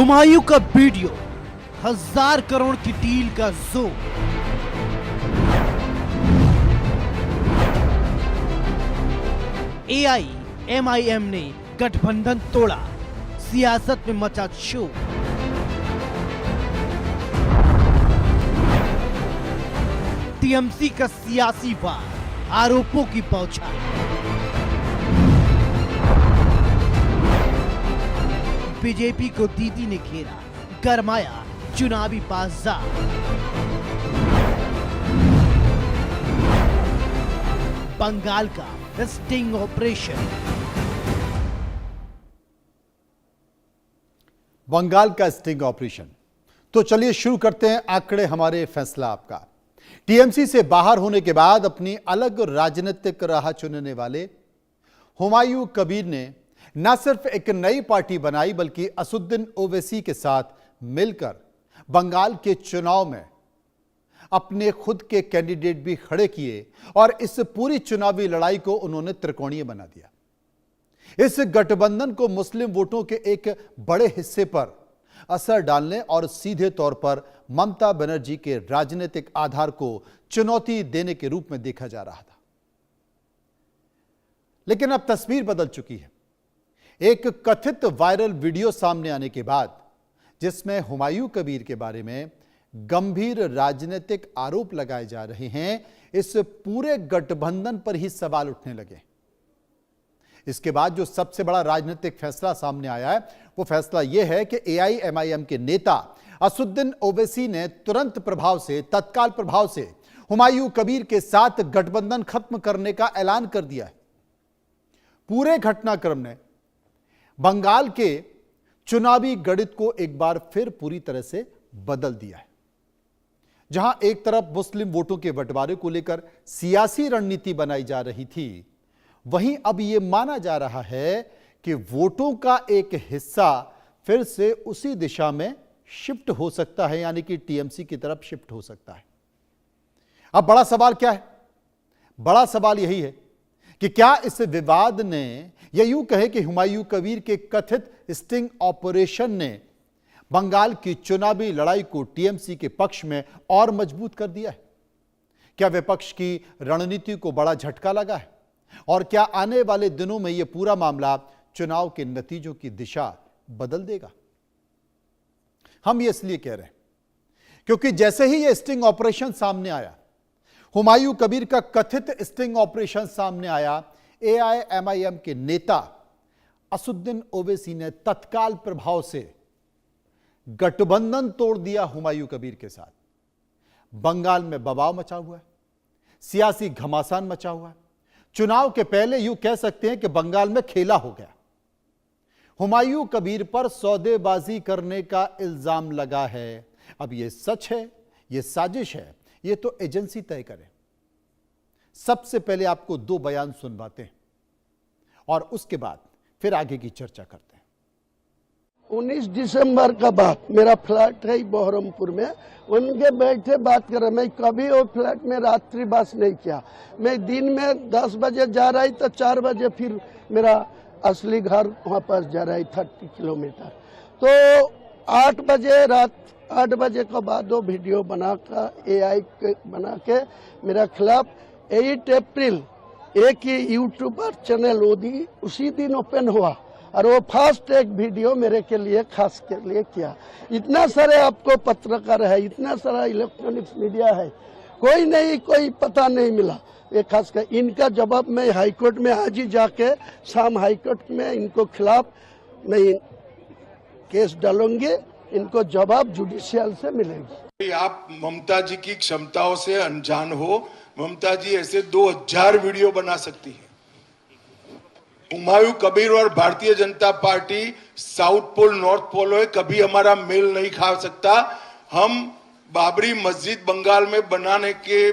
हुमायूं का वीडियो, 1000 करोड़ की डील का जोर। एआईएमआईएम ने गठबंधन तोड़ा, सियासत में मचा शोर। टीएमसी का सियासी वार, आरोपों की बौछार। बीजेपी को दीदी ने घेरा, गरमाया चुनावी बाजार। बंगाल का स्टिंग ऑपरेशन। बंगाल का स्टिंग ऑपरेशन। तो चलिए शुरू करते हैं आंकड़े हमारे फैसला आपका। टीएमसी से बाहर होने के बाद अपनी अलग राजनीतिक राह चुनने वाले हुमायूं कबीर ने न सिर्फ एक नई पार्टी बनाई बल्कि असुद्दीन ओवैसी के साथ मिलकर बंगाल के चुनाव में अपने खुद के कैंडिडेट भी खड़े किए और इस पूरी चुनावी लड़ाई को उन्होंने त्रिकोणीय बना दिया। इस गठबंधन को मुस्लिम वोटों के एक बड़े हिस्से पर असर डालने और सीधे तौर पर ममता बनर्जी के राजनीतिक आधार को चुनौती देने के रूप में देखा जा रहा था। लेकिन अब तस्वीर बदल चुकी है। एक कथित वायरल वीडियो सामने आने के बाद जिसमें हुमायूं कबीर के बारे में गंभीर राजनीतिक आरोप लगाए जा रहे हैं, इस पूरे गठबंधन पर ही सवाल उठने लगे। इसके बाद जो सबसे बड़ा राजनीतिक फैसला सामने आया है वो फैसला यह है कि एआईएमआईएम के नेता असुद्दीन ओवैसी ने तुरंत प्रभाव से, तत्काल प्रभाव से हुमायूं कबीर के साथ गठबंधन खत्म करने का ऐलान कर दिया है। पूरे घटनाक्रम ने बंगाल के चुनावी गणित को एक बार फिर पूरी तरह से बदल दिया है। जहां एक तरफ मुस्लिम वोटों के बंटवारे को लेकर सियासी रणनीति बनाई जा रही थी, वहीं अब यह माना जा रहा है कि वोटों का एक हिस्सा फिर से उसी दिशा में शिफ्ट हो सकता है, यानी कि टीएमसी की तरफ शिफ्ट हो सकता है। अब बड़ा सवाल क्या है? बड़ा सवाल यही है कि क्या इस विवाद ने, या यूं कहे कि हुमायूं कबीर के कथित स्टिंग ऑपरेशन ने बंगाल की चुनावी लड़ाई को टीएमसी के पक्ष में और मजबूत कर दिया है? क्या विपक्ष की रणनीति को बड़ा झटका लगा है? और क्या आने वाले दिनों में यह पूरा मामला चुनाव के नतीजों की दिशा बदल देगा? हम ये इसलिए कह रहे हैं क्योंकि जैसे ही यह स्टिंग ऑपरेशन सामने आया, हुमायूं कबीर का कथित स्टिंग ऑपरेशन सामने आया, एआईएमआईएम के नेता असुद्दीन ओवैसी ने तत्काल प्रभाव से गठबंधन तोड़ दिया हुमायूं कबीर के साथ। बंगाल में बवाल मचा हुआ है, सियासी घमासान मचा हुआ है। चुनाव के पहले यूं कह सकते हैं कि बंगाल में खेला हो गया। हुमायूं कबीर पर सौदेबाजी करने का इल्जाम लगा है। अब यह सच है, यह साजिश है, यह तो एजेंसी तय करे। सबसे पहले आपको दो बयान सुनवाते हैं और उसके बाद फिर आगे की चर्चा करते हैं। 19 दिसंबर का बात, मेरा फ्लैट है बहरमपुर में, उनके बैठे बात कर रहा। मैं कभी वो फ्लैट में रात्रिवास नहीं किया। मैं दिन में 10 बजे जा रही तो 4 बजे फिर मेरा असली घर वहाँ पर जा रही, 30 किलोमीटर। तो 8 बजे रात 8 बजे के बाद वो वीडियो बनाकर एआई बना के मेरा खिलाफ 8 अप्रैल एक ही यूट्यूबर चैनल उसी दिन ओपन हुआ और वो फर्स्ट एक वीडियो मेरे के लिए खास के लिए किया। इतना सारे आपको पत्रकार है, इतना सारा इलेक्ट्रॉनिक्स मीडिया है, कोई नहीं, कोई पता नहीं मिला। ये खास कर इनका जवाब मैं हाईकोर्ट में आज ही जाके शाम हाईकोर्ट में इनको खिलाफ मैं केस डालूंगी। इनको जवाब जुडिशियल से मिलेगी। आप ममता जी की क्षमताओं से अनजान हो। ममता जी ऐसे 2000 वीडियो बना सकती है। हुमायूं कबीर और Bharatiya Janata Party south pole north pole है, कभी हमारा मेल नहीं खा सकता। हम बाबरी मस्जिद बंगाल में बनाने के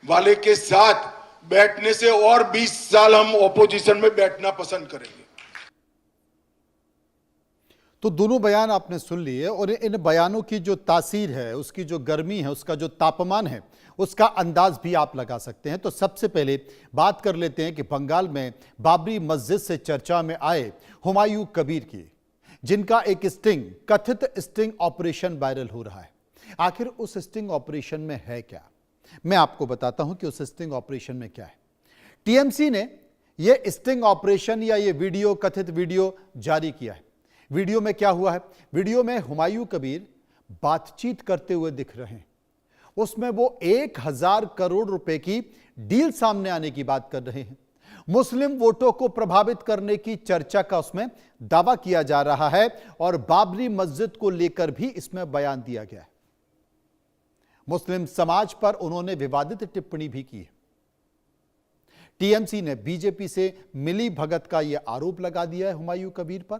वाले के साथ बैठने से और 20 साल हम ऑपोजिशन में बैठना पसंद करेंगे। तो दोनों बयान आपने सुन लिए और इन बयानों की जो तासीर है, उसकी जो गर्मी है, उसका जो तापमान है, उसका अंदाज भी आप लगा सकते हैं। तो सबसे पहले बात कर लेते हैं कि बंगाल में बाबरी मस्जिद से चर्चा में आए हुमायूं कबीर की। जिनका एक स्टिंग, कथित स्टिंग ऑपरेशन वायरल हो रहा है। आखिर उस स्टिंग ऑपरेशन में है क्या? मैं आपको बताता हूं कि उस स्टिंग ऑपरेशन में क्या है। टीएमसी ने यह स्टिंग ऑपरेशन या यह वीडियो, कथित वीडियो जारी किया है। वीडियो में क्या हुआ है? वीडियो में हुमायूं कबीर बातचीत करते हुए दिख रहे हैं। उसमें वो 1000 करोड़ रुपए की डील सामने आने की बात कर रहे हैं। मुस्लिम वोटों को प्रभावित करने की चर्चा का उसमें दावा किया जा रहा है और बाबरी मस्जिद को लेकर भी इसमें बयान दिया गया है। मुस्लिम समाज पर उन्होंने विवादित टिप्पणी भी की है। टीएमसी ने बीजेपी से मिली भगत का यह आरोप लगा दिया है हुमायूं कबीर पर,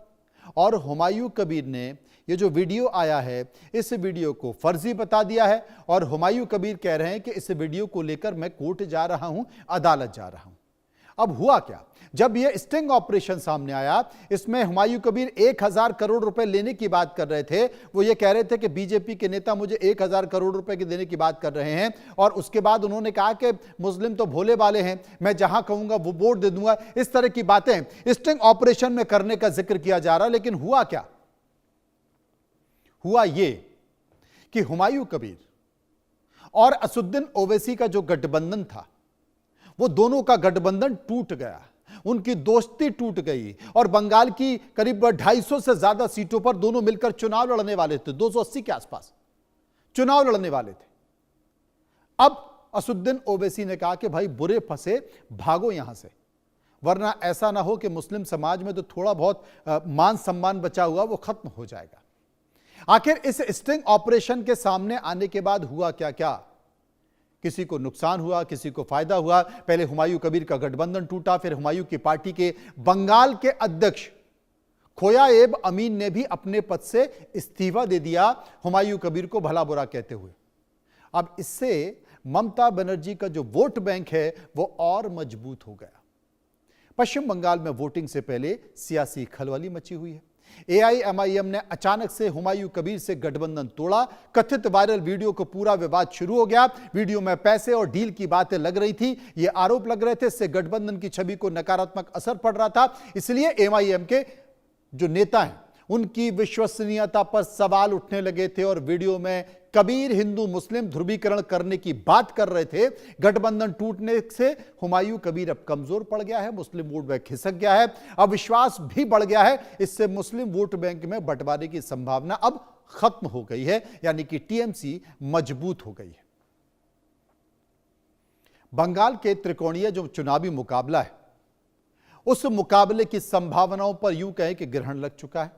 और हुमायूं कबीर ने ये जो वीडियो आया है इस वीडियो को फर्जी बता दिया है और हुमायूं कबीर कह रहे हैं कि इस वीडियो को लेकर मैं कोर्ट जा रहा हूं, अदालत जा रहा हूं। अब हुआ क्या? जब यह स्टिंग ऑपरेशन सामने आया, इसमें हुमायूं कबीर 1000 करोड़ रुपए लेने की बात कर रहे थे। वो ये कह रहे थे कि बीजेपी के नेता मुझे 1000 करोड़ रुपए की देने की बात कर रहे हैं, और उसके बाद उन्होंने कहा कि मुस्लिम तो भोले वाले हैं, मैं जहां कहूंगा वो वोट दे दूंगा। इस तरह की बातें स्टिंग ऑपरेशन में करने का जिक्र किया जा रहा है। लेकिन हुआ क्या? हुआ ये कि हुमायूं कबीर और असदुद्दीन ओवैसी का जो गठबंधन था, वो दोनों का गठबंधन टूट गया, उनकी दोस्ती टूट गई और बंगाल की करीब 250 से ज्यादा सीटों पर दोनों मिलकर चुनाव लड़ने वाले थे। 280 के आसपास चुनाव लड़ने वाले थे। अब असदुद्दीन ओवैसी ने कहा कि भाई बुरे फंसे, भागो यहां से, वरना ऐसा ना हो कि मुस्लिम समाज में तो थोड़ा बहुत मान सम्मान बचा हुआ वो खत्म हो जाएगा। आखिर इस स्टिंग ऑपरेशन के सामने आने के बाद हुआ क्या क्या? किसी को नुकसान हुआ, किसी को फायदा हुआ। पहले हुमायूं कबीर का गठबंधन टूटा, फिर हुमायूं की पार्टी के बंगाल के अध्यक्ष खोयाएब अमीन ने भी अपने पद से इस्तीफा दे दिया, हुमायूं कबीर को भला बुरा कहते हुए। अब इससे ममता बनर्जी का जो वोट बैंक है वो और मजबूत हो गया। पश्चिम बंगाल में वोटिंग से पहले सियासी खलबली मची हुई है। एआईएमआईएम ने अचानक से हुमायूं कबीर से गठबंधन तोड़ा। कथित वायरल वीडियो को पूरा विवाद शुरू हो गया। वीडियो में पैसे और डील की बातें लग रही थी, ये आरोप लग रहे थे, इससे गठबंधन की छवि को नकारात्मक असर पड़ रहा था। इसलिए एमआईएम के जो नेता हैं उनकी विश्वसनीयता पर सवाल उठने लगे थे और वीडियो में कबीर हिंदू मुस्लिम ध्रुवीकरण करने की बात कर रहे थे। गठबंधन टूटने से हुमायूं कबीर अब कमजोर पड़ गया है, मुस्लिम वोट बैंक खिसक गया है, अविश्वास भी बढ़ गया है। इससे मुस्लिम वोट बैंक में बंटवारे की संभावना अब खत्म हो गई है, यानी कि टीएमसी मजबूत हो गई है। बंगाल के त्रिकोणीय जो चुनावी मुकाबला है, उस मुकाबले की संभावनाओं पर यूं कहें कि ग्रहण लग चुका है,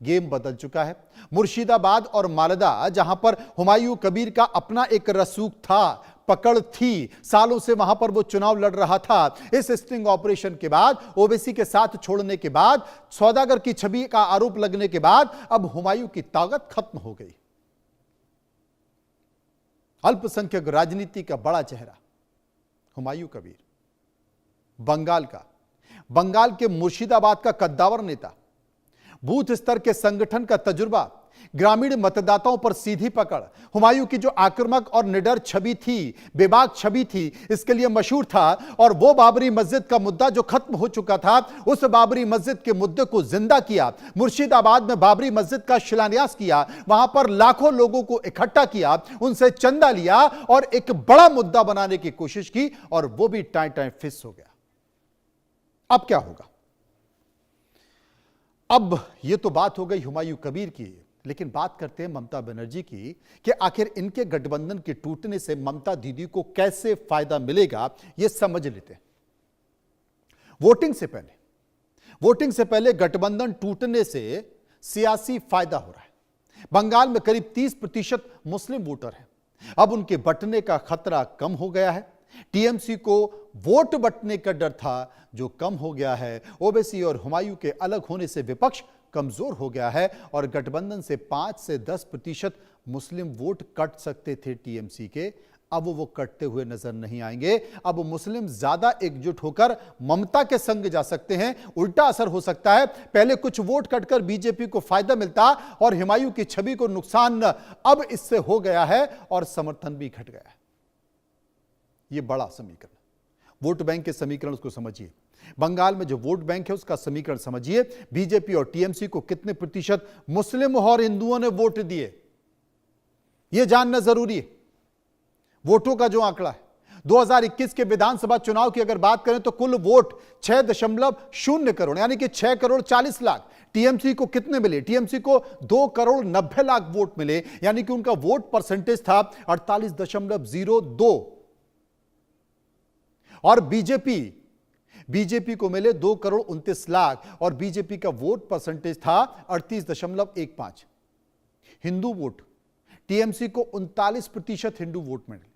गेम बदल चुका है। मुर्शिदाबाद और मालदा, जहां पर हुमायूं कबीर का अपना एक रसूख था, पकड़ थी, सालों से वहां पर वो चुनाव लड़ रहा था। इस स्टिंग ऑपरेशन के बाद, ओवैसी के साथ छोड़ने के बाद, सौदागर की छवि का आरोप लगने के बाद अब हुमायूं की ताकत खत्म हो गई। अल्पसंख्यक राजनीति का बड़ा चेहरा हुमायूं कबीर, बंगाल के मुर्शिदाबाद का कद्दावर नेता, बूथ स्तर के संगठन का तजुर्बा, ग्रामीण मतदाताओं पर सीधी पकड़। हुमायूं की जो आक्रामक और निडर छवि थी, बेबाक छवि थी, इसके लिए मशहूर था। और वो बाबरी मस्जिद का मुद्दा जो खत्म हो चुका था, उस बाबरी मस्जिद के मुद्दे को जिंदा किया। मुर्शिदाबाद में बाबरी मस्जिद का शिलान्यास किया, वहां पर लाखों लोगों को इकट्ठा किया, उनसे चंदा लिया और एक बड़ा मुद्दा बनाने की कोशिश की, और वो भी टाइम फिस हो गया। अब क्या होगा? अब यह तो बात हो गई हुमायूं कबीर की, लेकिन बात करते हैं ममता बनर्जी की कि आखिर इनके गठबंधन के टूटने से ममता दीदी को कैसे फायदा मिलेगा, यह समझ लेते हैं। वोटिंग से पहले गठबंधन टूटने से सियासी फायदा हो रहा है। बंगाल में करीब 30% मुस्लिम वोटर हैं, अब उनके बंटने का खतरा कम हो गया है। टीएमसी को वोट बंटने का डर था, जो कम हो गया है। ओवैसी और हुमायूं के अलग होने से विपक्ष कमजोर हो गया है और गठबंधन से 5 से 10% मुस्लिम वोट कट सकते थे टीएमसी के, अब वो कटते हुए नजर नहीं आएंगे। अब मुस्लिम ज्यादा एकजुट होकर ममता के संग जा सकते हैं। उल्टा असर हो सकता है, पहले कुछ वोट कटकर बीजेपी को फायदा मिलता और हुमायूं की छवि को नुकसान अब इससे हो गया है और समर्थन भी घट गया है। यह बड़ा समीकरण, वोट बैंक के समीकरण को समझिए। बंगाल में जो वोट बैंक है उसका समीकरण समझिए। बीजेपी और टीएमसी को कितने प्रतिशत मुस्लिम और हिंदुओं ने वोट दिए, यह जानना जरूरी है। वोटों का जो आंकड़ा है 2021 के विधानसभा चुनाव की अगर बात करें तो कुल वोट 6.0 करोड़ यानी कि 6 करोड़ 40 लाख। टीएमसी को कितने मिले? टीएमसी को 2 करोड़ 90 लाख वोट मिले, यानी कि उनका वोट परसेंटेज था 48.02। और बीजेपी को मिले 2 करोड़ 29 लाख और बीजेपी का वोट परसेंटेज था 38.15। हिंदू वोट, टीएमसी को 39% हिंदू वोट मिले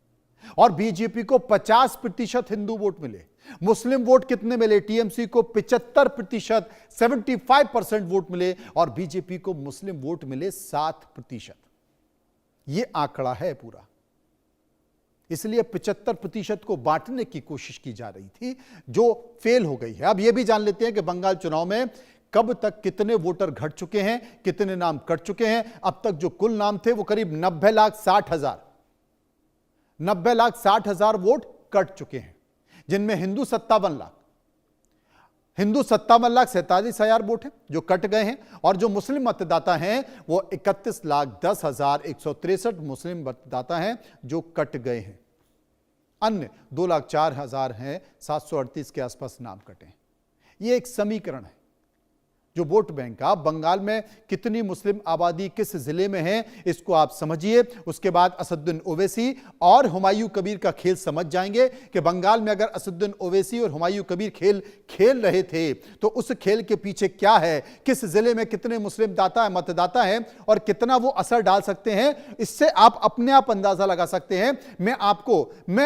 और बीजेपी को 50% हिंदू वोट मिले। मुस्लिम वोट कितने मिले? टीएमसी को 75%, 75% वोट मिले और बीजेपी को मुस्लिम वोट मिले 7%। यह आंकड़ा है पूरा। इसलिए 75% को बांटने की कोशिश की जा रही थी जो फेल हो गई है। अब यह भी जान लेते हैं कि बंगाल चुनाव में कब तक कितने वोटर घट चुके हैं, कितने नाम कट चुके हैं। अब तक जो कुल नाम थे वो करीब 90,60,000 वोट कट चुके हैं, जिनमें हिंदू 57,47,000 वोट हैं जो कट गए हैं और जो मुस्लिम मतदाता हैं वो 31,10,163 मुस्लिम मतदाता हैं जो कट गए हैं। अन्य 2,04,000 हैं 738 के आसपास नाम कटे हैं। यह एक समीकरण है जो वोट बैंक का। बंगाल में कितनी मुस्लिम आबादी किस जिले में है इसको आप समझिए। उसके बाद असदुद्दीन ओवैसी और हुमायूं कबीर का खेल समझ जाएंगे कि बंगाल में अगर असदुद्दीन ओवैसी और हुमायूं कबीर खेल रहे थे तो उस खेल के पीछे क्या है, किस जिले में कितने मुस्लिम मतदाता हैं और कितना वो असर डाल सकते हैं। इससे आप अपने आप अंदाजा लगा सकते हैं। मैं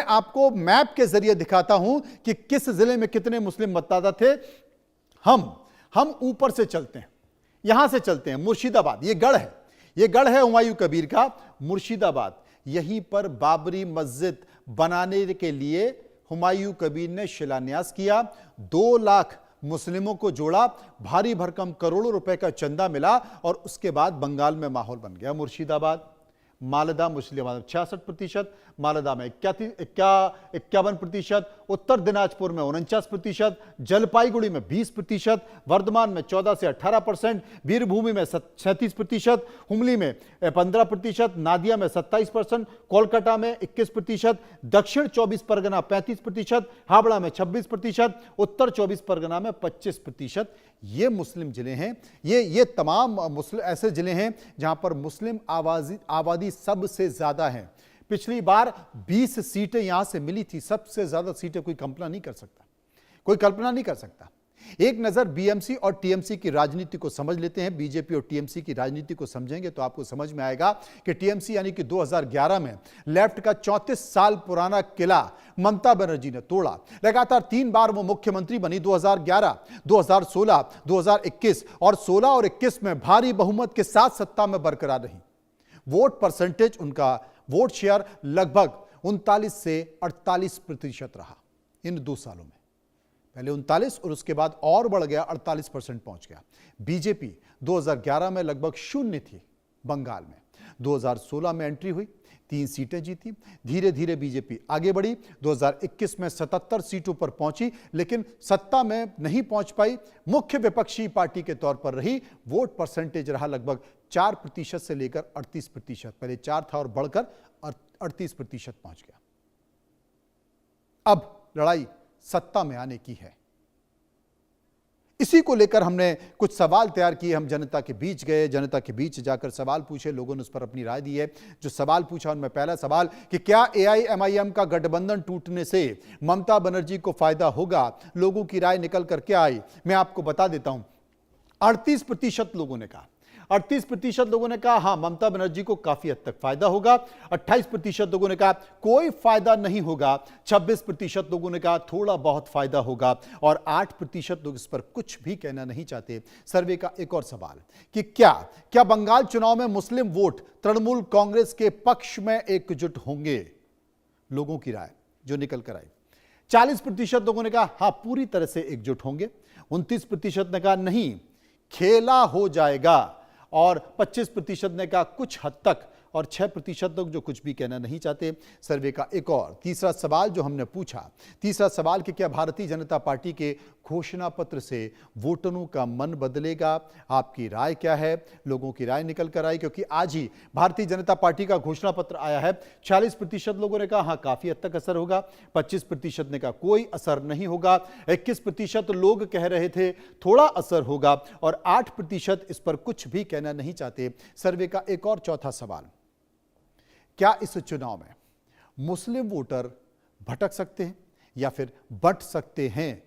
आपको मैप के जरिए दिखाता हूं कि किस जिले में कितने मुस्लिम मतदाता थे। हम ऊपर से चलते हैं, यहां से चलते हैं मुर्शिदाबाद। ये गढ़ है हुमायूं कबीर का मुर्शिदाबाद। यहीं पर बाबरी मस्जिद बनाने के लिए हुमायूं कबीर ने शिलान्यास किया। 2 लाख मुस्लिमों को जोड़ा, भारी भरकम करोड़ों रुपए का चंदा मिला और उसके बाद बंगाल में माहौल बन गया। मुर्शिदाबाद, मालदा, मुस्लिम 66%, मालदा में 51%, उत्तर दिनाजपुर में 49%, जलपाईगुड़ी में 20%, वर्धमान में 14 से 18%, वीरभूमि में 37%, हुमली में 15%, नादिया में 27%, कोलकाता में 21%, दक्षिण 24 परगना 35%, हावड़ा में 26%, उत्तर 24 परगना में 25%। ये मुस्लिम जिले हैं। ये तमाम ऐसे जिले हैं जहां पर मुस्लिम आबादी सबसे ज्यादा है। पिछली बार 20 सीटें यहां से मिली थी, सबसे ज्यादा सीटें कोई कल्पना नहीं कर सकता। एक नजर बीएमसी और टीएमसी की राजनीति को समझ लेते हैं। बीजेपी और टीएमसी की राजनीति को समझेंगे तो आपको समझ में आएगा कि टीएमसी यानी कि 2011 में लेफ्ट का 34 साल पुराना किला ममता बनर्जी ने तोड़ा। लगातार 3 बार वो मुख्यमंत्री बनी, 2011, 2016, 2021 और 16 और 21 में भारी बहुमत के साथ सत्ता में बरकरार रही। वोट परसेंटेज, उनका वोट शेयर लगभग 39 से 48% रहा इन 2 सालों में। पहले 39 और उसके बाद और बढ़ गया, 48% पहुंच गया। बीजेपी 2011 में लगभग 0 थी बंगाल में। 2016 में एंट्री हुई, 3 सीटें जीती। धीरे धीरे बीजेपी आगे बढ़ी, 2021 में 77 सीटों पर पहुंची, लेकिन सत्ता में नहीं पहुंच पाई। मुख्य विपक्षी पार्टी के तौर पर रही। वोट परसेंटेज रहा लगभग 4% से लेकर 38%। पहले 4 था और बढ़कर 38% पहुंच गया। अब लड़ाई सत्ता में आने की है। इसी को लेकर हमने कुछ सवाल तैयार किए। हम जनता के बीच गए, जनता के बीच जाकर सवाल पूछे, लोगों ने उस पर अपनी राय दी है। जो सवाल पूछा उनमें पहला सवाल कि क्या एआईएमआईएम का गठबंधन टूटने से ममता बनर्जी को फायदा होगा? लोगों की राय निकल कर क्या आई, मैं आपको बता देता हूं। 38% लोगों ने कहा, 38% लोगों ने कहा हां ममता बनर्जी को काफी हद तक फायदा होगा। 28% लोगों ने कहा कोई फायदा नहीं होगा। 26% लोगों ने कहा थोड़ा बहुत फायदा होगा और 8% लोग इस पर कुछ भी कहना नहीं चाहते। सर्वे का एक और सवाल कि क्या बंगाल चुनाव में मुस्लिम वोट तृणमूल कांग्रेस के पक्ष में एकजुट होंगे? लोगों की राय जो निकल कर आई, 40% लोगों ने कहा हां पूरी तरह से एकजुट होंगे। 29% ने कहा नहीं, खेला हो जाएगा और 25% ने कहा कुछ हद तक और 6% लोग जो कुछ भी कहना नहीं चाहते। सर्वे का एक और तीसरा सवाल जो हमने पूछा, तीसरा सवाल कि क्या भारतीय जनता पार्टी के घोषणा पत्र से वोटरों का मन बदलेगा? आपकी राय क्या है? लोगों की राय निकल कर आई, क्योंकि आज ही भारतीय जनता पार्टी का घोषणा पत्र आया है। 40% लोगों ने कहा हाँ काफी हद तक असर होगा, 25% ने कहा कोई असर नहीं होगा, 21% लोग कह रहे थे थोड़ा असर होगा और 8% इस पर कुछ भी कहना नहीं चाहते। सर्वे का एक और चौथा सवाल, क्या इस चुनाव में मुस्लिम वोटर भटक सकते हैं या फिर बंट सकते हैं?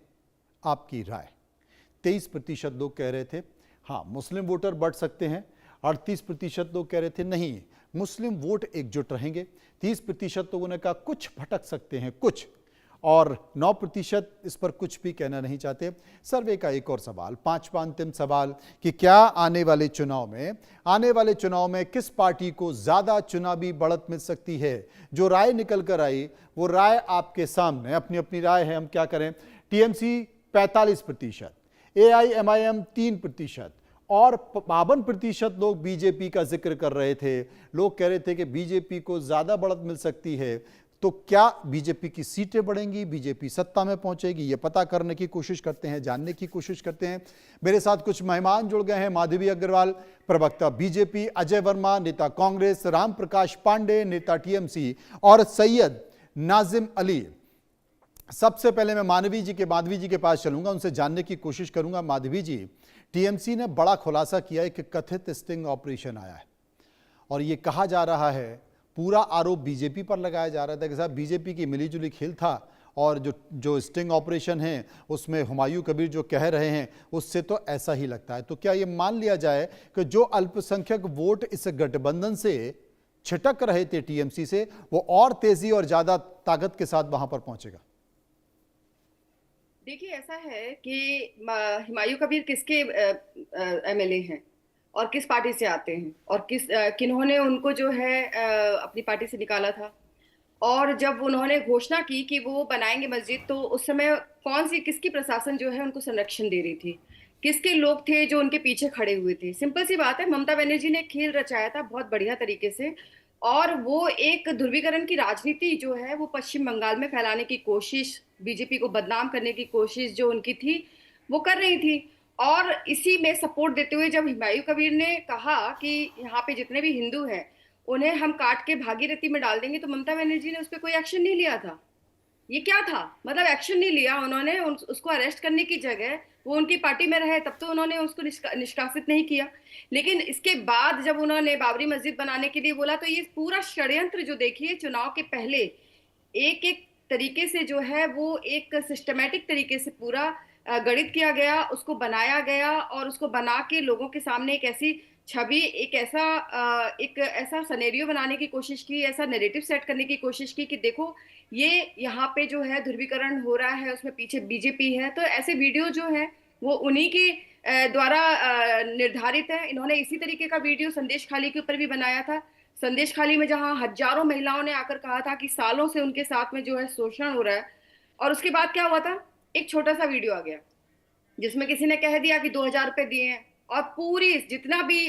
आपकी राय। 23% लोग कह रहे थे हाँ मुस्लिम वोटर बढ़ सकते हैं, 38% लोग कह रहे थे नहीं मुस्लिम वोट एकजुट रहेंगे, 30% लोगों ने कहा कुछ भटक सकते हैं कुछ, और 9% इस पर कुछ भी कहना नहीं चाहते। सर्वे का एक और सवाल, पांचवा अंतिम सवाल कि क्या आने वाले चुनाव में किस पार्टी को ज्यादा चुनावी बढ़त मिल सकती है? जो राय निकल कर आई वो राय आपके सामने, अपनी अपनी राय है, हम क्या करें। टीएमसी 45%, एआईएमआईएम 3% और 52% लोग बीजेपी का जिक्र कर रहे थे। लोग कह रहे थे कि बीजेपी को ज्यादा बढ़त मिल सकती है। तो क्या बीजेपी की सीटें बढ़ेंगी, बीजेपी सत्ता में पहुंचेगी? ये पता करने की कोशिश करते हैं, जानने की कोशिश करते हैं। मेरे साथ कुछ मेहमान जुड़ गए हैं। माधवी अग्रवाल, प्रवक्ता बीजेपी, अजय वर्मा, नेता कांग्रेस, राम प्रकाश पांडे, नेता टीएमसी, और सैयद नाजिम अली। सबसे पहले मैं माधवी जी के पास चलूंगा, उनसे जानने की कोशिश करूंगा। माधवी जी, टीएमसी ने बड़ा खुलासा किया है कि कथित स्टिंग ऑपरेशन आया है और यह कहा जा रहा है, पूरा आरोप बीजेपी पर लगाया जा रहा था कि साहब बीजेपी की मिलीजुली खेल था और जो स्टिंग ऑपरेशन है उसमें हुमायूं कबीर जो कह रहे हैं उससे तो ऐसा ही लगता है। तो क्या ये मान लिया जाए कि जो अल्पसंख्यक वोट इस गठबंधन से छिटक रहे थे टीएमसी से, वो और तेजी और ज्यादा ताकत के साथ वहां पर पहुंचेगा? देखिए, ऐसा है कि हुमायूं कबीर किसके एमएलए हैं और किस पार्टी से आते हैं और किन्होंने उनको जो है अपनी पार्टी से निकाला था, और जब उन्होंने घोषणा की कि वो बनाएंगे मस्जिद, तो उस समय किसकी प्रशासन जो है उनको संरक्षण दे रही थी, किसके लोग थे जो उनके पीछे खड़े हुए थे? सिंपल सी बात है, ममता बनर्जी ने खेल रचाया था बहुत बढ़िया तरीके से, और वो एक ध्रुवीकरण की राजनीति जो है वो पश्चिम बंगाल में फैलाने की कोशिश, बीजेपी को बदनाम करने की कोशिश जो उनकी थी वो कर रही थी। और इसी में सपोर्ट देते हुए जब हुमायूं कबीर ने कहा कि यहाँ पे जितने भी हिंदू हैं उन्हें हम काट के भागीरथी में डाल देंगे, तो ममता बनर्जी ने उस पर कोई एक्शन नहीं लिया था। ये क्या था, मतलब एक्शन नहीं लिया उन्होंने। उसको अरेस्ट करने की जगह वो उनकी पार्टी में रहे, तब तो उन्होंने उसको निष्कासित नहीं किया। लेकिन इसके बाद जब उन्होंने बाबरी मस्जिद बनाने के लिए बोला, तो ये पूरा षड्यंत्र जो देखिए चुनाव के पहले एक एक तरीके से जो है वो एक सिस्टमैटिक तरीके से पूरा गणित किया गया, उसको बनाया गया और उसको बना के लोगों के सामने एक ऐसी छवि, एक ऐसा सिनेरियो बनाने की कोशिश की, ऐसा नैरेटिव सेट करने की कोशिश की कि देखो ये यहाँ पे जो है ध्रुवीकरण हो रहा है, उसमें पीछे बीजेपी है। तो ऐसे वीडियो जो है वो उन्हीं के द्वारा निर्धारित है। इन्होंने इसी तरीके का वीडियो संदेश खाली के ऊपर भी बनाया था। संदेश खाली में जहां हजारों महिलाओं ने आकर कहा था कि सालों से उनके साथ में जो है शोषण हो रहा है, और उसके बाद क्या हुआ था, एक छोटा सा वीडियो आ गया जिसमें किसी ने कह दिया कि 2000 रुपए दिए हैं, और पूरी जितना भी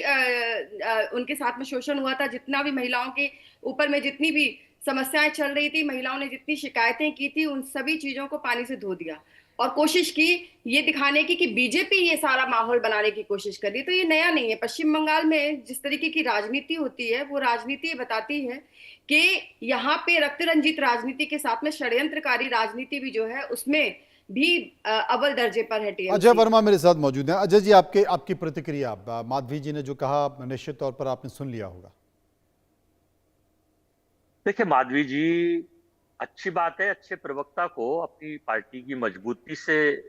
उनके साथ में शोषण हुआ था, जितना भी महिलाओं के ऊपर में जितनी भी समस्याएं चल रही थी, महिलाओं ने जितनी शिकायतें की थी, उन सभी चीजों को पानी से धो दिया और कोशिश की ये दिखाने की कि बीजेपी ये सारा माहौल बनाने की कोशिश कर रही। तो ये नया नहीं है। पश्चिम बंगाल में जिस तरीके की राजनीति होती है, वो राजनीति बताती है कि यहाँ पे रक्त रंजित राजनीति के साथ में षड्यंत्रकारी राजनीति भी जो है उसमें भी अव्वल दर्जे पर है टीएमसी। अजय वर्मा मेरे साथ मौजूद हैं। अजय जी, आपकी प्रतिक्रिया, माधवी जी ने जो कहा निश्चित तौर पर आपने सुन लिया होगा। देखिए, माधवी जी, अच्छी बात है, अच्छे प्रवक्ता को अपनी पार्टी की मजबूती से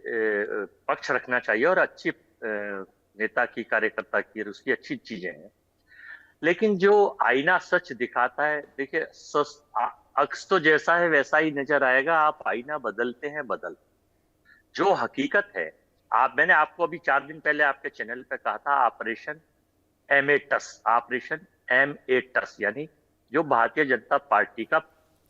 पक्ष रखना चाहिए और अच्छी नेता की, कार्यकर्ता की, उसकी अच्छी चीजें हैं। लेकिन जो आईना सच दिखाता है, देखिए अक्स तो जैसा है वैसा ही नजर आएगा, आप आईना बदलते हैं जो हकीकत है। मैंने आपको अभी 4 दिन पहले आपके चैनल पे कहा था, ऑपरेशन M8 यानी जो भारतीय जनता पार्टी का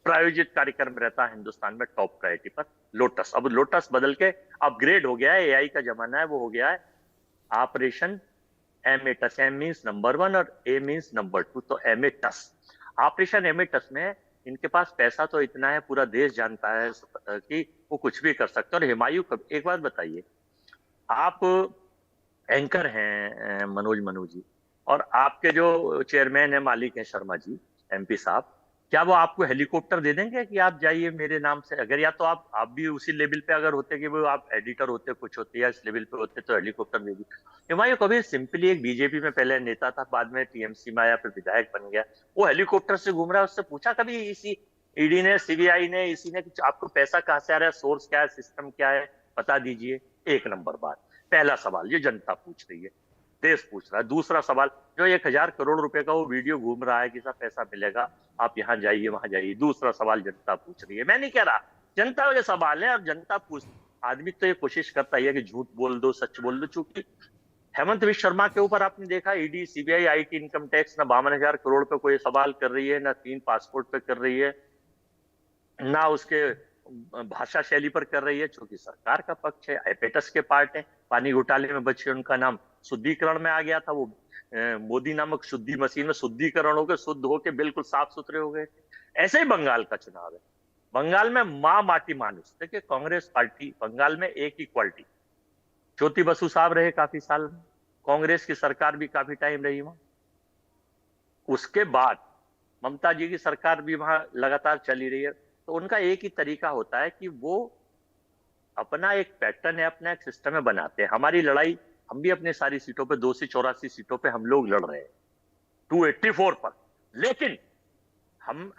प्रायोजित कार्यक्रम रहता है हिंदुस्तान में टॉप प्रायोरिटी पर, लोटस। अब लोटस बदल के अपग्रेड हो गया है, एआई का जमाना है, वो हो गया है ऑपरेशन एमेटस, एम मीन्स नंबर 1 और ए मीन्स नंबर 2, तो एमेटस, ऑपरेशन एमेटस में इनके पास पैसा तो इतना है, पूरा देश जानता है कि वो कुछ भी कर सकते हैं। और हुमायूं एक बात बताइए, आप एंकर हैं मनोज जी, और आपके जो चेयरमैन है मालिक हैं शर्मा जी एमपी साहब, क्या वो आपको हेलीकॉप्टर दे देंगे कि आप जाइए मेरे नाम से? अगर या तो आप भी उसी लेवल पे अगर होते कि वो आप एडिटर होते, कुछ होते या इस लेवल पे होते, तो हेलीकॉप्टर दे दी। हुमायूं कबीर सिंपली एक बीजेपी में पहले नेता था, बाद में टीएमसी में आया, फिर विधायक बन गया, वो हेलीकॉप्टर से घूम रहा है। उससे पूछा कभी इसी ईडी ने, सीबीआई ने, इसी ने कि आपको पैसा कहां से आ रहा है, सोर्स क्या है, सिस्टम क्या है, बता दीजिए। एक नंबर बात, पहला सवाल ये जनता पूछ रही है, देश पूछ रहा है। दूसरा सवाल, जो 1000 करोड़ रुपए का वो वीडियो घूम रहा है कि सब पैसा मिलेगा, आप यहाँ जाइए वहां जाइए, दूसरा सवाल जनता पूछ रही है। मैं नहीं कह रहा, जनता ये सवाल है और जनता पूछ, आदमी तो ये कोशिश करता है कि झूठ बोल दो सच बोल दो। चूंकि हेमंत विश्व शर्मा के ऊपर आपने देखा, ED, CBI, IT, income tax ना 52,000 करोड़ पे कोई सवाल कर रही है, ना 3 पासपोर्ट पे कर रही है, ना उसके भाषा शैली पर कर रही है, क्योंकि सरकार का पक्ष है, एपेटस के पार्ट है। पानी घोटाले में बचे, उनका नाम शुद्धिकरण में आ गया था, वो मोदी नामक शुद्धि मशीन में शुद्धिकरण होकर शुद्ध होकर बिल्कुल साफ सुथरे हो गए। ऐसे ही बंगाल का चुनाव है। बंगाल में माँ माटी मानुस, देखिए कांग्रेस पार्टी बंगाल में एक ही क्वालिटी, ज्योति बसु साहब रहे काफी साल, कांग्रेस की सरकार भी काफी टाइम रही वहां, उसके बाद ममता जी की सरकार भी वहां लगातार चली रही है। तो उनका एक ही तरीका होता है कि वो अपना एक पैटर्न है, अपना एक सिस्टम है बनाते हैं। हमारी लड़ाई, हम भी अपने सारी सीटों पे 284 सीटों पे हम लोग लड़ रहे हैं 284 पर, लेकिन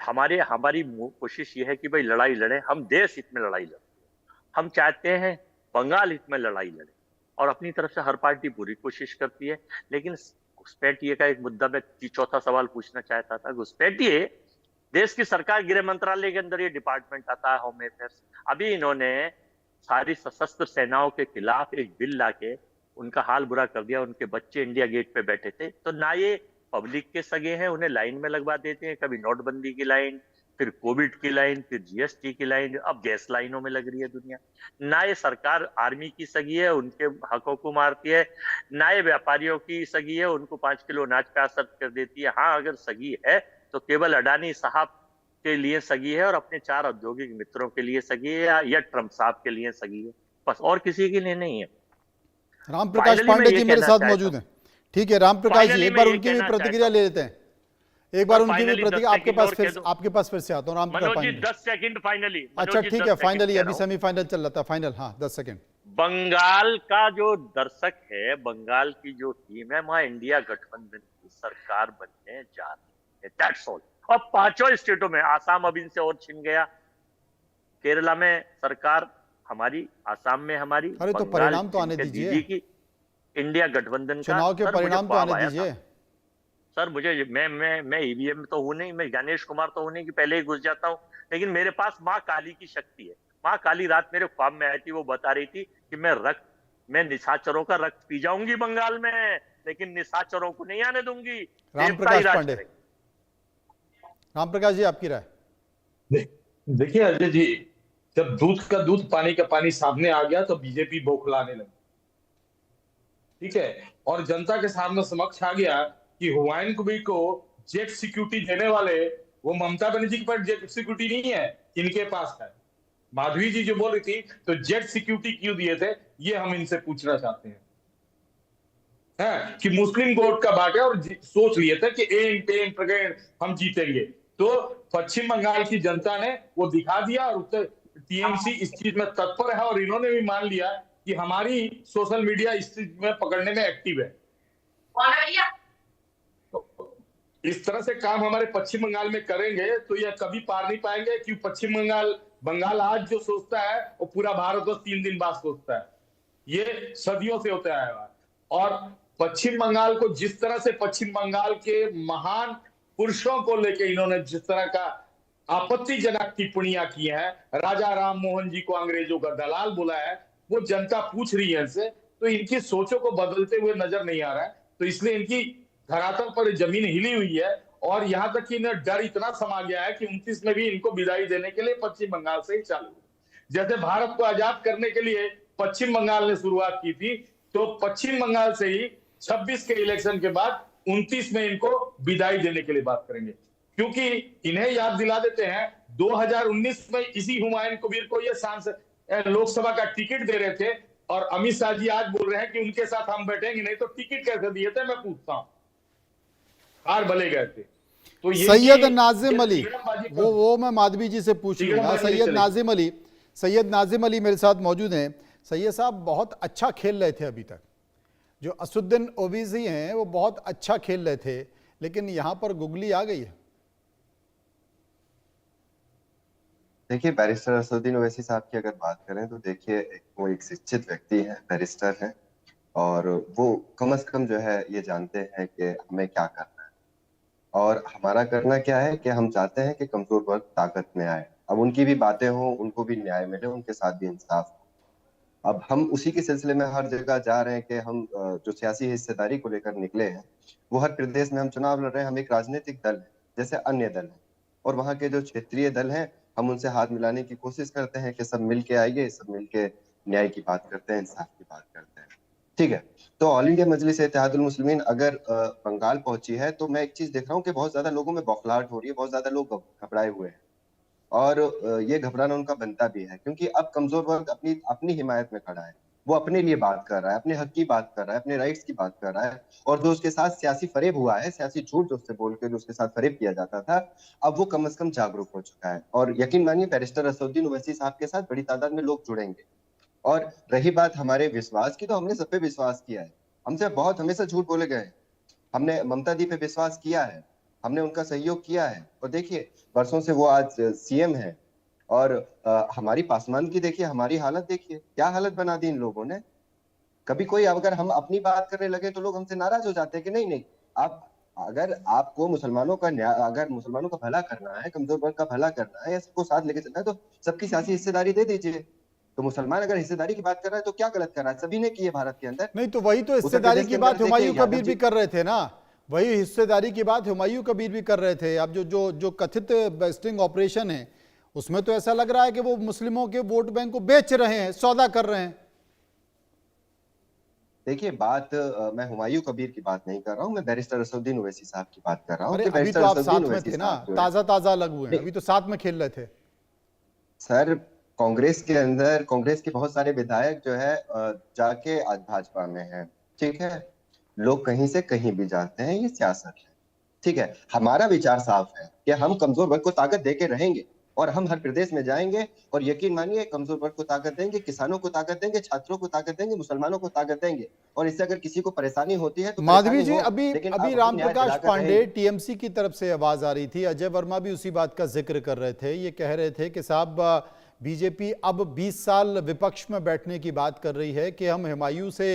हमारी कोशिश ये है कि भाई लड़ाई लड़े, हम देश हित में लड़ाई लड़ते हैं, हम चाहते हैं बंगाल हित में लड़ाई लड़े, और अपनी तरफ से हर पार्टी पूरी कोशिश करती है। लेकिन घुसपैठिए का एक मुद्दा में चौथा सवाल पूछना चाहता था। घुसपैठिए, देश की सरकार, गृह मंत्रालय के अंदर ये डिपार्टमेंट आता है, होम अफेयर्स, अभी इन्होंने सारी सशस्त्र सेनाओं के खिलाफ एक बिल लाके उनका हाल बुरा कर दिया। उनके बच्चे इंडिया गेट पे बैठे थे, तो ना ये पब्लिक के सगे हैं, उन्हें लाइन में लगवा देते हैं, कभी नोटबंदी की लाइन, फिर कोविड की लाइन, फिर जीएसटी की लाइन, अब गैस लाइनों में लग रही है दुनिया। ना ये सरकार आर्मी की सगी है, उनके हकों को मारती है, ना ये व्यापारियों की सगी है, उनको 5 किलो अनाज पे असर कर देती है। हाँ, अगर सगी है तो केवल अडानी साहब के लिए सगी है और अपने 4 औद्योगिक मित्रों के लिए सगी है, या ट्रंप साहब के लिए सगी है, बस, और किसी के लिए नहीं है। राम प्रकाश पांडे जी मेरे साथ मौजूद हैं। ठीक है राम प्रकाश जी, एक बार उनकी भी प्रतिक्रिया ले लेते हैं, एक बार उनकी भी प्रतिक्रिया आपके पास फिर से आता हूँ। Ram Prakash Pandey 10 second finally. अच्छा ठीक है, फाइनली अभी सेमीफाइनल चल रहा था, फाइनल, हाँ 10 सेकंड। बंगाल का जो दर्शक है, बंगाल की जो टीम है, वहां इंडिया गठबंधन की सरकार बनने जा रही है, दैट्स ऑल। और 5 स्टेटों में, आसाम अब इनसे और छिन गया, केरला में सरकार हमारी, आसाम में हमारी, अरे तो परिणाम तो आने दीजिए, की इंडिया गठबंधन का चुनाव के परिणाम तो आने दीजिए सर। मुझे मैं ईवीएम तो हूं नहीं, मैं गणेश कुमार तो हूं नहीं कि पहले ही घुस जाता हूं, लेकिन मेरे पास माँ काली की शक्ति है। माँ काली रात मेरे ख्वाब में आई थी, वो बता रही थी कि मैं निशाचरों का रक्त पी जाऊंगी बंगाल में, लेकिन निशाचरों को नहीं आने दूंगी। राम प्रकाश पांडे, राम प्रकाश जी आपकी राय। देखिए अजय जी, जब दूध का दूध पानी का पानी सामने आ गया तो बीजेपी बौखलाने लगी, ठीक है, और जनता के सामने समक्ष आ गया कि हुमायूं कबीर को जेट सिक्योरिटी देने वाले वो ममता बनर्जी के पास जेट सिक्योरिटी नहीं है, इनके पास है। माधवी जी जो बोल रही थी, तो जेट सिक्योरिटी क्यों दिए थे, ये हम इनसे पूछना चाहते हैं। कि मुस्लिम वोट का बांटे और सोच लिए थे कि एन प्रकरण हम जीतेंगे, तो पश्चिम बंगाल की जनता ने वो दिखा दिया, और उत्तर टीएमसी इस चीज में तत्पर है, और इन्होंने भी मान लिया कि हमारी सोशल मीडिया इस चीज में पकड़ने में एक्टिव है। तो इस तरह से काम हमारे पश्चिम बंगाल में करेंगे तो यह कभी पार नहीं पाएंगे, कि पश्चिम बंगाल आज जो सोचता है वो पूरा भारत को 3 दिन बाद सोचता है। ये सदियों से होता आया है। और पश्चिम बंगाल को जिस तरह से पश्चिम बंगाल के महान पुरुषों को लेकर इन्होंने जिस तरह का आपत्तिजनक टिप्पणियां की हैं, राजा राम मोहन जी को अंग्रेजों का दलाल बोला है, वो जनता पूछ रही है इनसे, तो इनकी सोचों को बदलते हुए नजर नहीं आ रहा है। तो इसलिए इनकी धरातल पर जमीन हिली हुई है, और यहां तक कि इन्हें डर इतना समा गया है कि 29 में भी इनको विदाई देने के लिए पश्चिम बंगाल से ही चालू। जैसे भारत को आजाद करने के लिए पश्चिम बंगाल ने शुरुआत की थी, तो पश्चिम बंगाल से ही 26 के इलेक्शन के बाद 29 में इनको विदाई देने के लिए बात करेंगे, क्योंकि इन्हें याद दिला देते हैं 2019 में इसी हुमायूं कबीर को ये सांसद लोकसभा का टिकट दे रहे थे, और अमित शाह जी आज बोल रहे हैं कि उनके साथ हम बैठेंगे, नहीं तो टिकट कैसे दिए थे, मैं पूछता हूं, हार भले गए थे। तो ये सैयद नाजिम अली, तिगड़मबाजी वो मैं माधवी जी से पूछ लूंगा। सैयद नाजिम अली मेरे साथ मौजूद हैं। सैयद साहब, बहुत अच्छा खेल रहे थे अभी तक, जो असुद्दीन ओवैसी हैं वो बहुत अच्छा खेल रहे थे, लेकिन यहां पर गुगली आ गई है। देखिए, बैरिस्टर असदुद्दीन ओवैसी साहब की अगर बात करें तो देखिए, वो एक शिक्षित व्यक्ति है, बैरिस्टर है, और वो कम से कम जो है ये जानते हैं कि हमें क्या करना है, और हमारा करना क्या है कि हम चाहते हैं कि कमजोर वर्ग ताकत में आए। अब उनकी भी बातें हों, उनको भी न्याय मिले, उनके साथ भी इंसाफ हो। अब हम उसी के सिलसिले में हर जगह जा रहे हैं कि हम जो सियासी हिस्सेदारी को लेकर निकले हैं, वो हर प्रदेश में हम चुनाव लड़ रहे हैं। हम एक राजनीतिक दल है जैसे अन्य दल है, और वहाँ के जो क्षेत्रीय दल हैं, हम उनसे हाथ मिलाने की कोशिश करते हैं कि सब मिलके आइए, सब मिलके न्याय की बात करते हैं, इंसाफ की बात करते हैं। ठीक है, तो ऑल इंडिया मजलिस इत्तेहादुल मुस्लिमीन अगर बंगाल पहुंची है, तो मैं एक चीज देख रहा हूँ कि बहुत ज्यादा लोगों में बौखलाहट हो रही है, बहुत ज्यादा लोग घबराए हुए हैं, और ये घबराना उनका बनता भी है, क्योंकि अब कमजोर वर्ग अपनी अपनी हिमायत में खड़ा है। वो अपने लिए बात कर रहा है, अपने हक की बात कर रहा है, अपने राइट्स की बात कर रहा है, और जो उसके साथ सियासी फरेब हुआ है, सियासी झूठ जो उससे बोल के जो उसके साथ फरेब किया जाता था, अब वो कम से कम जागरूक हो चुका है। और यकीन मानिए, बैरिस्टर असदुद्दीन ओवैसी साहब के साथ बड़ी तादाद में लोग जुड़ेंगे। और रही बात हमारे विश्वास की, तो हमने सब पे विश्वास किया है, हमसे बहुत हमेशा झूठ बोले गए। हमने ममता दी पे विश्वास किया है, हमने उनका सहयोग किया है, और देखिए वर्षों से वो आज सीएम है। और हमारी पासवान की देखिए, हमारी हालत देखिए, क्या हालत बना दी इन लोगों ने। कभी कोई अगर हम अपनी बात करने लगे तो लोग हमसे नाराज हो जाते हैं कि नहीं नहीं, आप अगर आपको मुसलमानों का न्याय, अगर मुसलमानों का भला करना है, कमजोर वर्ग का भला करना है, या सबको साथ लेके चलना है, तो सबकी सियासी हिस्सेदारी दे दीजिए। तो मुसलमान अगर हिस्सेदारी की बात कर रहा है तो क्या गलत कर रहा है, सभी ने की है भारत के अंदर। नहीं तो वही तो हिस्सेदारी की बात हुमायूं कबीर भी कर रहे थे ना, वही हिस्सेदारी की बात हुमायूं कबीर भी कर रहे थे। अब जो जो जो कथित बेस्टिंग ऑपरेशन है, उसमें तो ऐसा लग रहा है कि वो मुस्लिमों के वोट बैंक को बेच रहे हैं, सौदा कर रहे हैं। देखिए, बात मैं हुमायूं कबीर की बात नहीं कर रहा हूं, मैं बैरिस्टर असदुद्दीन ओवैसी साहब की बात कर रहा हूं। अरे कि अभी तो आप साथ में थे ना, ताजा ताजा अलग हुए हैं, अभी तो साथ में खेल रहे थे। सर, कांग्रेस के अंदर कांग्रेस के बहुत सारे विधायक जो है जाके आज भाजपा में है। ठीक है, लोग कहीं से कहीं भी जाते हैं, ये सियासत है। ठीक है, हमारा विचार साफ है कि हम कमजोर वर्ग को ताकत देके रहेंगे, और हम हर प्रदेश में जाएंगे, और यकीन मानिए कमजोर वर्ग को ताकत देंगे, किसानों को ताकत देंगे, छात्रों को ताकत देंगे, मुसलमानों को ताकत देंगे। और इससे अगर किसी को परेशानी होती है तो माधवी जी, अभी अभी रामप्रकाश पांडे टीएमसी की तरफ से आवाज आ रही थी, अजय वर्मा भी उसी बात का जिक्र कर रहे थे। ये कह रहे थे कि साहब, बीजेपी अब 20 साल विपक्ष में बैठने की बात कर रही है कि हम हुमायूं से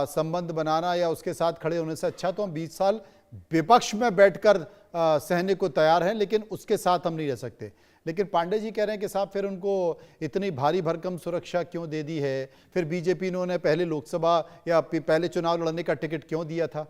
संबंध बनाना या उसके साथ खड़े होने से अच्छा तो हम 20 साल विपक्ष में बैठकर सहने को तैयार हैं, लेकिन उसके साथ हम नहीं रह सकते। लेकिन पांडे जी कह रहे हैं कि साहब, फिर उनको इतनी भारी भरकम सुरक्षा क्यों दे दी है, फिर बीजेपी ने उन्हें पहले लोकसभा या पहले चुनाव लड़ने का टिकट क्यों दिया था।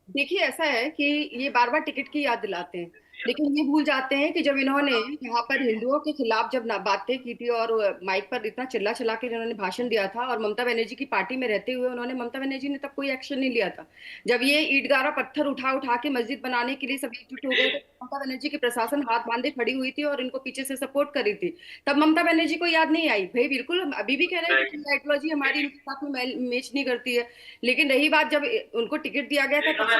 देखिए, ऐसा है कि ये बार बार टिकट की याद दिलाते हैं, लेकिन ये भूल जाते हैं कि जब इन्होंने यहाँ पर हिंदुओं के खिलाफ जब बातें की थी और माइक पर इतना चिल्ला चिल्ला के इन्होंने भाषण दिया था, और ममता बनर्जी की पार्टी में रहते हुए ममता बनर्जी ने तब कोई एक्शन नहीं लिया था। जब ये ईट गारा पत्थर उठा उठा के मस्जिद बनाने के लिए सब एकजुट हो गए, ममता बनर्जी की प्रशासन हाथ बांधे खड़ी हुई थी और इनको पीछे से सपोर्ट कर रही थी। तब ममता बनर्जी को याद नहीं आई। भाई बिल्कुल, हम अभी भी कह रहे हैं कि आइडियोलॉजी हमारी इनके साथ में मैच नहीं करती है, लेकिन रही बात जब उनको टिकट दिया गया था तब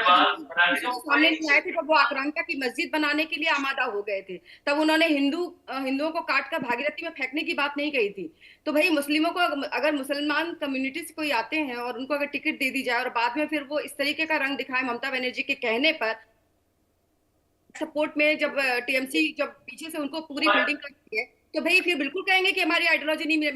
सामने नहीं आए थे, तब वो आक्रांता की मस्जिद बनाने के लिए आमादा हो गए थे। तब उन्होंने हिंदुओं को काट कर भागीरथी में फेंकने की बात नहीं कही थी। तो भाई, मुस्लिमों को अगर मुसलमान कम्युनिटी से कोई आते हैं और उनको अगर टिकट दे दी जाए और बाद में फिर वो इस तरीके का रंग दिखाए ममता बनर्जी के कहने पर, सपोर्ट में जब टीएमसी जब पीछे से उनको पूरी होल्डिंग करती है, तो भाई फिर बिल्कुल कहेंगे कि हमारी आइडियोलॉजी नहीं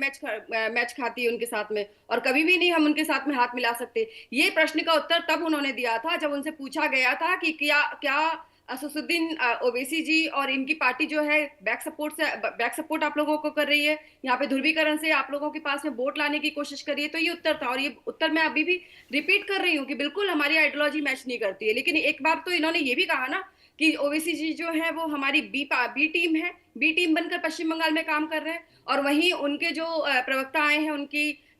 मैच खाती है उनके साथ में, और कभी भी नहीं हम उनके साथ में हाथ मिला सकते। ये प्रश्न का उत्तर तब उन्होंने दिया था जब उनसे पूछा गया था कि क्या असदुद्दीन ओवैसी जी और इनकी पार्टी जो है बैक सपोर्ट आप लोगों को कर रही है, यहाँ पे ध्रुवीकरण से आप लोगों के पास में वोट लाने की कोशिश कर रही है। तो ये उत्तर था, और ये उत्तर मैं अभी भी रिपीट कर रही हूँ कि बिल्कुल हमारी आइडियोलॉजी मैच नहीं करती है। लेकिन एक बार तो इन्होंने ये भी कहा ना कि ओवैसी जी जो है वो हमारी बी टीम है, बी टीम बनकर पश्चिम बंगाल में काम कर रहे हैं, और वहीं उनके जो प्रवक्ता आए हैं, उनकी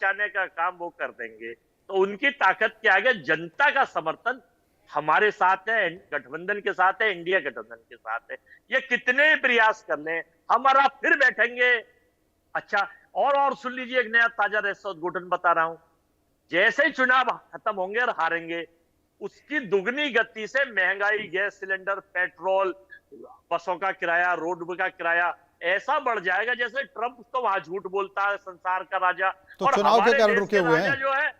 बचाने का काम वो कर देंगे, तो उनकी ताकत के आगे जनता का समर्थन हमारे साथ है, गठबंधन के साथ है, इंडिया गठबंधन के साथ है। ये कितने प्रयास कर लें, हमारा फिर बैठेंगे। अच्छा, और सुन लीजिए, एक नया ताजा रहस्य उद्घाटन बता रहा हूं। जैसे ही चुनाव खत्म होंगे और हारेंगे, उसकी दुगनी गति से महंगाई, गैस सिलेंडर, पेट्रोल, बसों का किराया, रोड का किराया ऐसा बढ़ जाएगा जैसे ट्रंप तो वहां झूठ बोलता है, संसार का राजा। तो और चुनाव के हमारे कारण देश रुके के हुए राजा हैं। जो है,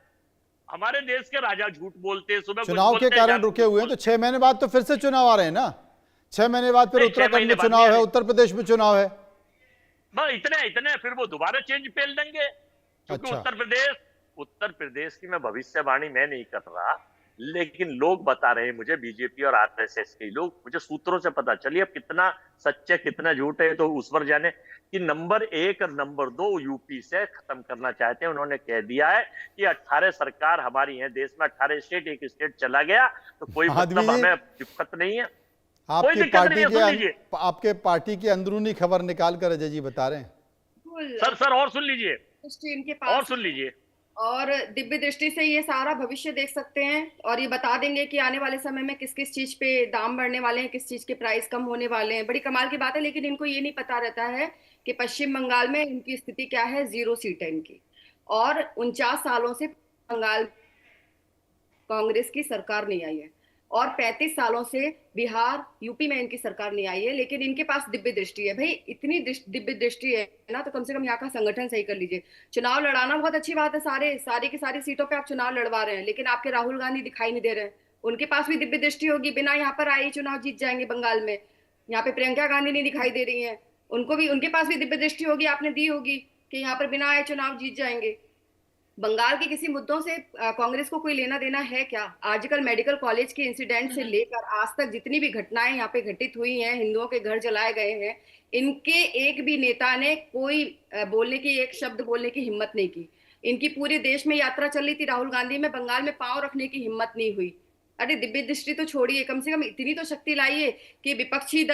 हमारे देश के राजा झूठ बोलते हैं, सुबह कुछ चुनाव के बोलते हैं, कारण शाम रुके कुछ हुए हैं, तो बोलते 6 महीने बाद तो फिर से चुनाव आ रहे हैं ना। 6 महीने बाद फिर नहीं, 6 उत्तराखंड महीने में बाद चुनाव नहीं है, आ रहे। उत्तर प्रदेश में चुनाव है। बस इतने फिर वो दोबारा चेंज पेल देंगे, क्योंकि अच्छा। उत्तर प्रदेश की मैं भविष्यवाणी मैं नहीं कर रहा, लेकिन लोग बता रहे हैं मुझे, बीजेपी और आरएसएस के लोग, मुझे सूत्रों से पता चली। अब कितना सच्चे कितना झूठ है तो उस पर जाने, कि नंबर 1 और नंबर 2 यूपी से खत्म करना चाहते हैं। उन्होंने कह दिया है कि 18 सरकार हमारी है, देश में 18 स्टेट, एक स्टेट चला गया तो कोई मतलब हमें दिक्कत नहीं है, कोई आपकी दिक्कत नहीं है। सुन लीजिए आपके पार्टी की अंदरूनी खबर निकाल कर अजय जी बता रहे हैं। सर और सुन लीजिए, इनके और पास सुन लीजिए, और दिव्य दृष्टि से ये सारा भविष्य देख सकते हैं और ये बता देंगे कि आने वाले समय में किस किस चीज पे दाम बढ़ने वाले हैं, किस चीज के प्राइस कम होने वाले हैं। बड़ी कमाल की बात है, लेकिन इनको ये नहीं पता रहता है कि पश्चिम बंगाल में इनकी स्थिति क्या है। 0 सीट है इनकी, और 49 सालों से बंगाल कांग्रेस की सरकार नहीं आई है, और 35 सालों से बिहार यूपी में इनकी सरकार नहीं आई है, लेकिन इनके पास दिव्य दृष्टि है। भाई इतनी दिव्य दृष्टि है ना, तो कम से कम यहाँ का संगठन सही कर लीजिए। चुनाव लड़ाना बहुत अच्छी बात है, सारी की सारी सीटों पे आप चुनाव लड़वा रहे हैं, लेकिन आपके राहुल गांधी दिखाई नहीं दे रहे हैं। उनके पास भी दिव्य दृष्टि होगी, बिना यहाँ पर आए चुनाव जीत जाएंगे बंगाल में। यहाँ पे प्रियंका गांधी नहीं दिखाई दे रही है, उनके पास भी दिव्य दृष्टि होगी, आपने दी होगी कि यहाँ पर बिना आए चुनाव जीत जाएंगे। बंगाल के किसी मुद्दों से कांग्रेस को कोई लेना देना है क्या? आजकल मेडिकल कॉलेज के इंसिडेंट से लेकर आज तक जितनी भी घटनाएं यहाँ पे घटित हुई हैं, हिंदुओं के घर जलाए गए हैं, इनके एक भी नेता ने कोई बोलने की, एक शब्द बोलने की हिम्मत नहीं की। इनकी पूरे देश में यात्रा चल रही थी राहुल गांधी में, बंगाल में पांव रखने की हिम्मत नहीं हुई। अरे दिव्य दृष्टि तो छोड़िए, कम से कम इतनी तो शक्ति लाइए कि विपक्षी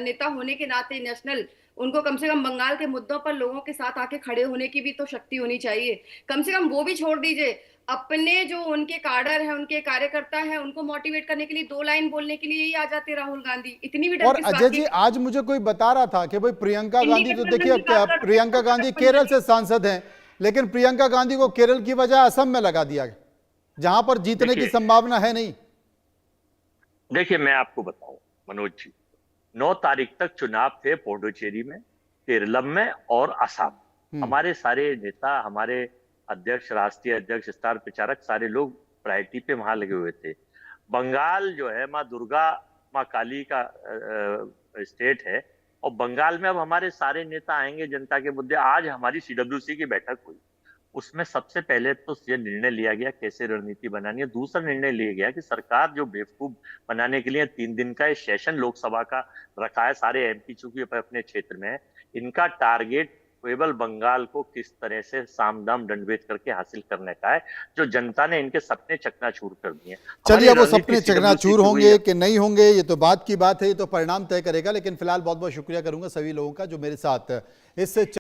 नेता होने के नाते नेशनल, उनको कम से कम बंगाल के मुद्दों पर लोगों के साथ आके खड़े होने की भी तो शक्ति होनी चाहिए। कम से कम वो भी छोड़ दीजिए, अपने जो उनके काडर है, उनके कार्यकर्ता है, उनको मोटिवेट करने के लिए 2 लाइन बोलने के लिए ही आ जाते राहुल गांधी। इतनी भी डर और किस बात अजय की? जी, आज मुझे कोई बता रहा था कि भाई प्रियंका गांधी, तो देखिए प्रियंका गांधी केरल से सांसद हैं, लेकिन प्रियंका गांधी को केरल की बजाय असम में लगा दिया गया, जहां पर जीतने की संभावना है नहीं। देखिए मैं आपको बताऊं मनोज जी, 9 तारीख तक चुनाव थे पुडुचेरी में, केरलम में और असम। हमारे सारे नेता, हमारे अध्यक्ष, राष्ट्रीय अध्यक्ष, स्टार प्रचारक, सारे लोग प्रायोरिटी पे वहां लगे हुए थे। बंगाल जो है माँ दुर्गा, माँ काली का स्टेट है, और बंगाल में अब हमारे सारे नेता आएंगे जनता के मुद्दे। आज हमारी CWC की बैठक हुई, उसमें सबसे पहले तो ये निर्णय लिया गया कैसे रणनीति बनानी है। दूसरा निर्णय लिया गया कि सरकार जो बेवकूफ बनाने के लिए 3 दिन का सेशन लोकसभा का रखा है, सारे MP चूंकि अपने क्षेत्र में है, इनका टारगेट केवल बंगाल को किस तरह से सामदाम दंडभेद करके हासिल करने का है, जो जनता ने इनके सपने चकनाचूर कर दिए। चलिए, वो सपने चकनाचूर होंगे कि नहीं होंगे ये तो बात की बात है, ये तो परिणाम तय करेगा। लेकिन फिलहाल बहुत बहुत शुक्रिया करूंगा सभी लोगों का जो मेरे साथ इस